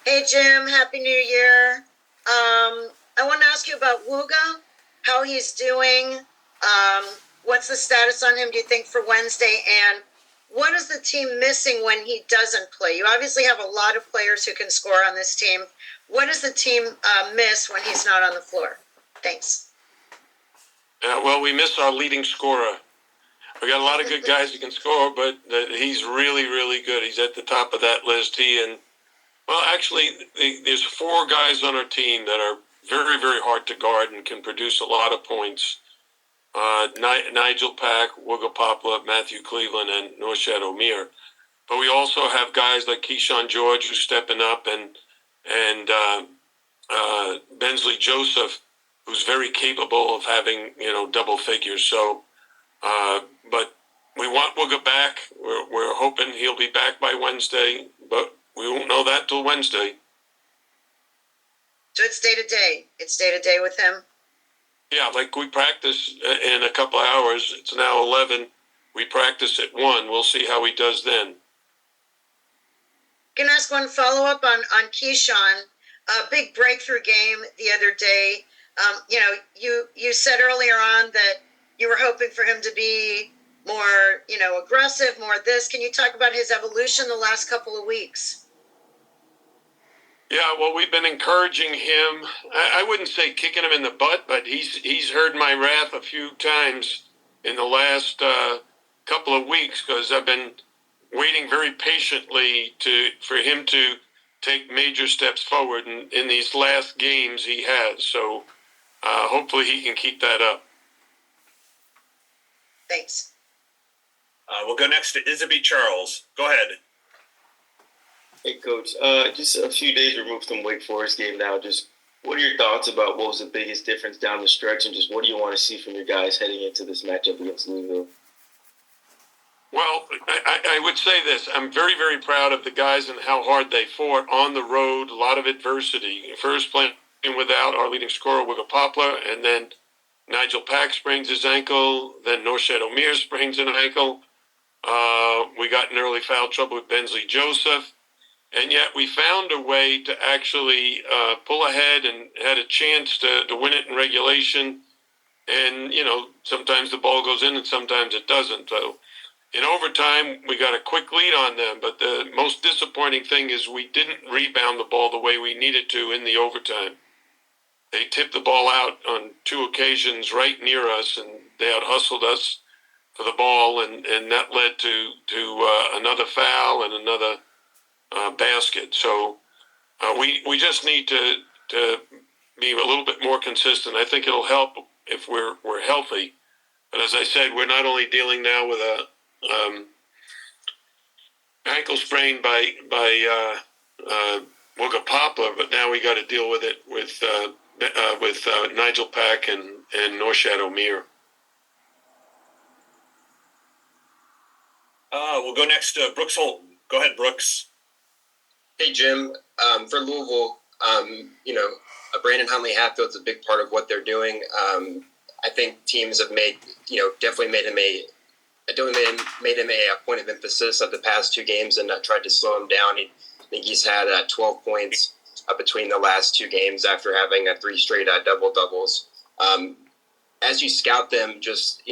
Hey Jim, Happy New Year. I want to ask you about Wooga, how he's doing. What's the status on him, do you think, for Wednesday? And what is the team missing when he doesn't play? You obviously have a lot of players who can score on this team. What does the team miss when he's not on the floor? Thanks. Well, we miss our leading scorer. We got a lot of good guys who can score, but he's really, really good. He's at the top of that list. Actually, there's four guys on our team that are very, very hard to guard and can produce a lot of points. Nigel Pack, Wiggle Poplar, Matthew Cleveland, and Norshad O'Meara. But we also have guys like Keyshawn George who's stepping up, and Bensley Joseph, who's very capable of having double figures. So, but we want Wooga back. We're hoping he'll be back by Wednesday, but we won't know that till Wednesday. So it's day to day. It's day to day with him. Yeah, like we practice in a couple of hours. It's now 11. We practice at 1. We'll see how he does then. Can I ask one follow up on Keyshawn? A big breakthrough game the other day. You said earlier on that you were hoping for him to be more, aggressive, more this. Can you talk about his evolution the last couple of weeks? Yeah, well, we've been encouraging him. I wouldn't say kicking him in the butt, but he's heard my wrath a few times in the last couple of weeks because I've been waiting very patiently for him to take major steps forward. And in these last games, he has. So hopefully he can keep that up. Thanks. We'll go next to Isabel Charles. Go ahead. Hey, Coach. Just a few days removed from Wake Forest game now. Just what are your thoughts about what was the biggest difference down the stretch, and just what do you want to see from your guys heading into this matchup against Louisville? Well, I would say this. I'm very, very proud of the guys and how hard they fought on the road. A lot of adversity. First playing without our leading scorer, Wiggle Poplar, and then Nigel Pack sprains his ankle. Then Norshad O'Meara sprains an ankle. We got in early foul trouble with Bensley Joseph. And yet we found a way to actually pull ahead and had a chance to win it in regulation. And, sometimes the ball goes in and sometimes it doesn't. So in overtime, we got a quick lead on them. But the most disappointing thing is we didn't rebound the ball the way we needed to in the overtime. They tipped the ball out on 2 occasions right near us, and they out-hustled us for the ball, and that led to another foul and another basket. So we just need to be a little bit more consistent. I think it'll help if we're healthy. But as I said, we're not only dealing now with a ankle sprain by Wooga Poplar, but now we got to deal with it with Nigel Pack and Norshad O'Meara. We'll go next to Brooks Holton. Go ahead, Brooks. Hey, Jim. For Louisville, Brandon Huntley-Hatfield's a big part of what they're doing. I think teams have definitely made him a point of emphasis of the past 2 games and tried to slow him down. I think he's had 12 points between the last 2 games after having 3 straight double-doubles. As you scout them, just,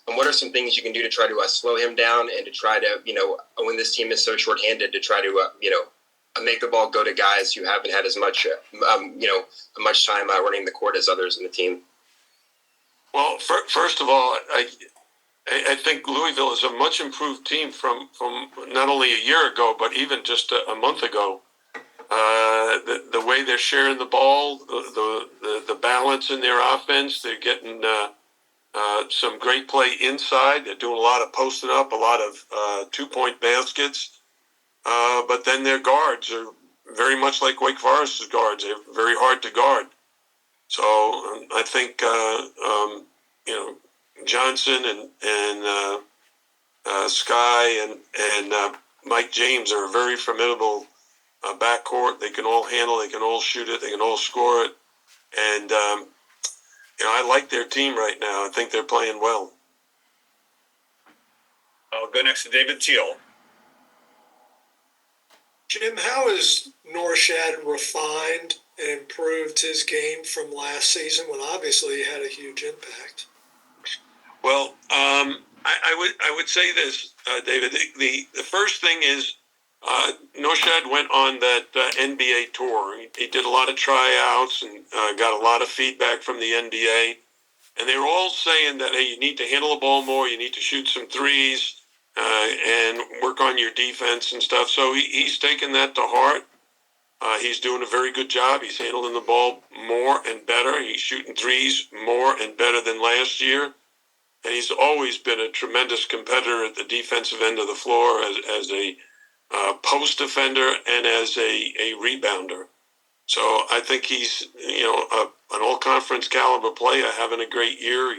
what are some things you can do to try to slow him down and to try to, when this team is so shorthanded, to try to, make the ball go to guys who haven't had as much, much time running the court as others in the team? Well, first of all, I think Louisville is a much improved team from not only a year ago, but even just a month ago. The way they're sharing the ball, the balance in their offense, they're getting some great play inside. They're doing a lot of posting up, a lot of 2-point baskets. But then their guards are very much like Wake Forest's guards. They're very hard to guard. So I think Johnson and Sky and Mike James are a very formidable backcourt. They can all handle. They can all shoot it. They can all score it. And I like their team right now. I think they're playing well. I'll go next to David Teal. Jim, how has Norshad refined and improved his game from last season when obviously he had a huge impact? Well, I would say this, David. The first thing is Norshad went on that NBA tour. He did a lot of tryouts and got a lot of feedback from the NBA. And they were all saying that, hey, you need to handle the ball more, you need to shoot some threes, and work on your defense and stuff. So he's taken that to heart. He's doing a very good job. He's handling the ball more and better. He's shooting threes more and better than last year. And he's always been a tremendous competitor at the defensive end of the floor as a post defender and as a rebounder. So I think he's, an all-conference caliber player, having a great year.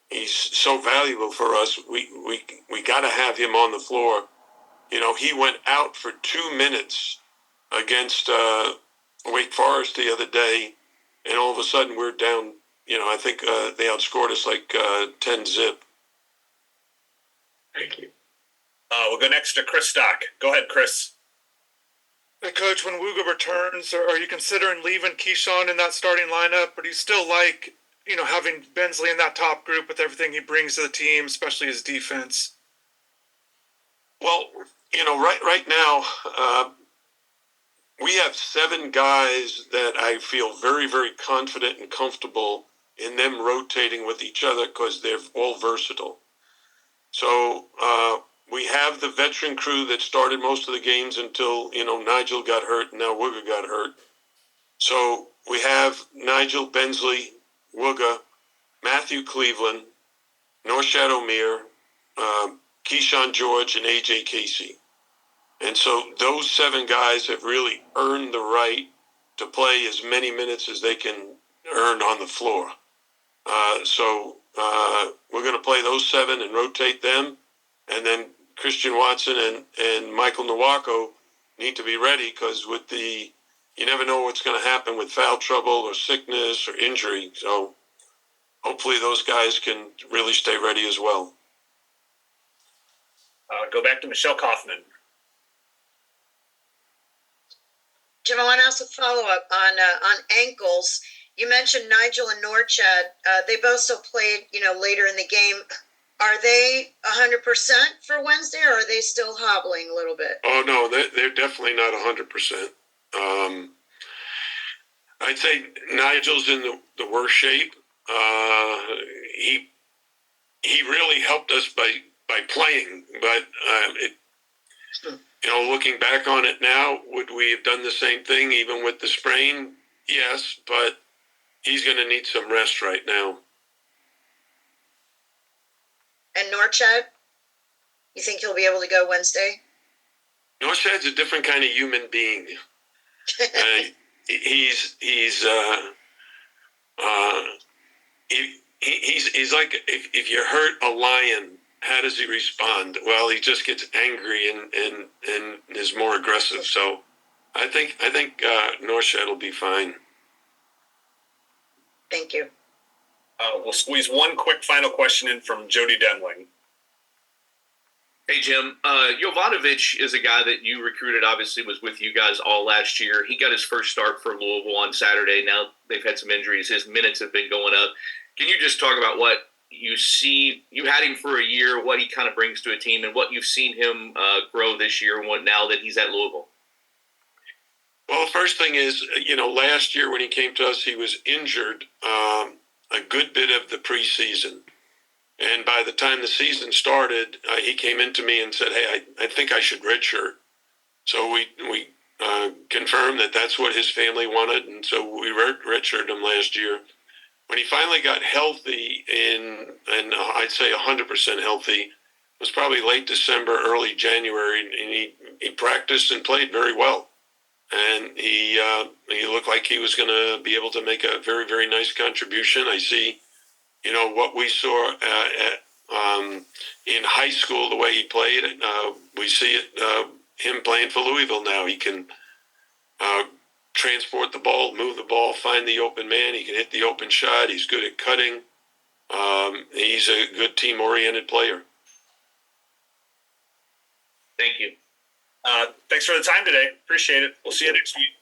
He's so valuable for us. We got to have him on the floor. He went out for 2 minutes against Wake Forest the other day, and all of a sudden we're down. I think they outscored us like 10-zip. Thank you. We'll go next to Chris Stock. Go ahead, Chris. Hey, Coach, when Wooga returns, are you considering leaving Keyshawn in that starting lineup, or do you still like, having Bensley in that top group with everything he brings to the team, especially his defense? Well, right now, we have 7 guys that I feel very, very confident and comfortable in them rotating with each other because they're all versatile. So we have the veteran crew that started most of the games until, Nigel got hurt and now Wooga got hurt. So we have Nigel, Bensley, Wooga, Matthew Cleveland, Norshad Omier, Keyshawn George, and A.J. Casey. And so those 7 guys have really earned the right to play as many minutes as they can earn on the floor. So we're going to play those 7 and rotate them. And then Christian Watson and Michael Nwako need to be ready because you never know what's going to happen with foul trouble or sickness or injury. So hopefully those guys can really stay ready as well. Go back to Michelle Kaufman. Jim, I want to ask a follow-up on ankles. You mentioned Nigel and Norchad. They both still played, later in the game. Are they 100% for Wednesday, or are they still hobbling a little bit? Oh, no, they're definitely not 100%. I'd say Nigel's in the worst shape. He really helped us by playing, but looking back on it now, would we have done the same thing even with the sprain? Yes, but he's going to need some rest right now. And Norchad, you think he'll be able to go Wednesday? Norchad's a different kind of human being. He's like if you hurt a lion, how does he respond? Well, he just gets angry and is more aggressive. So I think Norshad will be fine. Thank you. We'll squeeze one quick final question in from Jody Denling. Hey, Jim. Jovanovic is a guy that you recruited, obviously was with you guys all last year. He got his first start for Louisville on Saturday. Now they've had some injuries. His minutes have been going up. Can you just talk about what you see? You had him for a year, what he kind of brings to a team, and what you've seen him grow this year and what now that he's at Louisville? Well, the first thing is, last year when he came to us, he was injured a good bit of the preseason. And by the time the season started, he came into me and said, hey, I think I should redshirt. So we confirmed that that's what his family wanted, and so we redshirted him last year. When he finally got healthy, and I'd say 100% healthy, was probably late December, early January, and he practiced and played very well. And he looked like he was going to be able to make a very, very nice contribution. I see, what we saw in high school, the way he played. We see it, him playing for Louisville now. He can transport the ball, move the ball, find the open man. He can hit the open shot. He's good at cutting. He's a good team-oriented player. Thank you. Thanks for the time today. Appreciate it. We'll see you next week.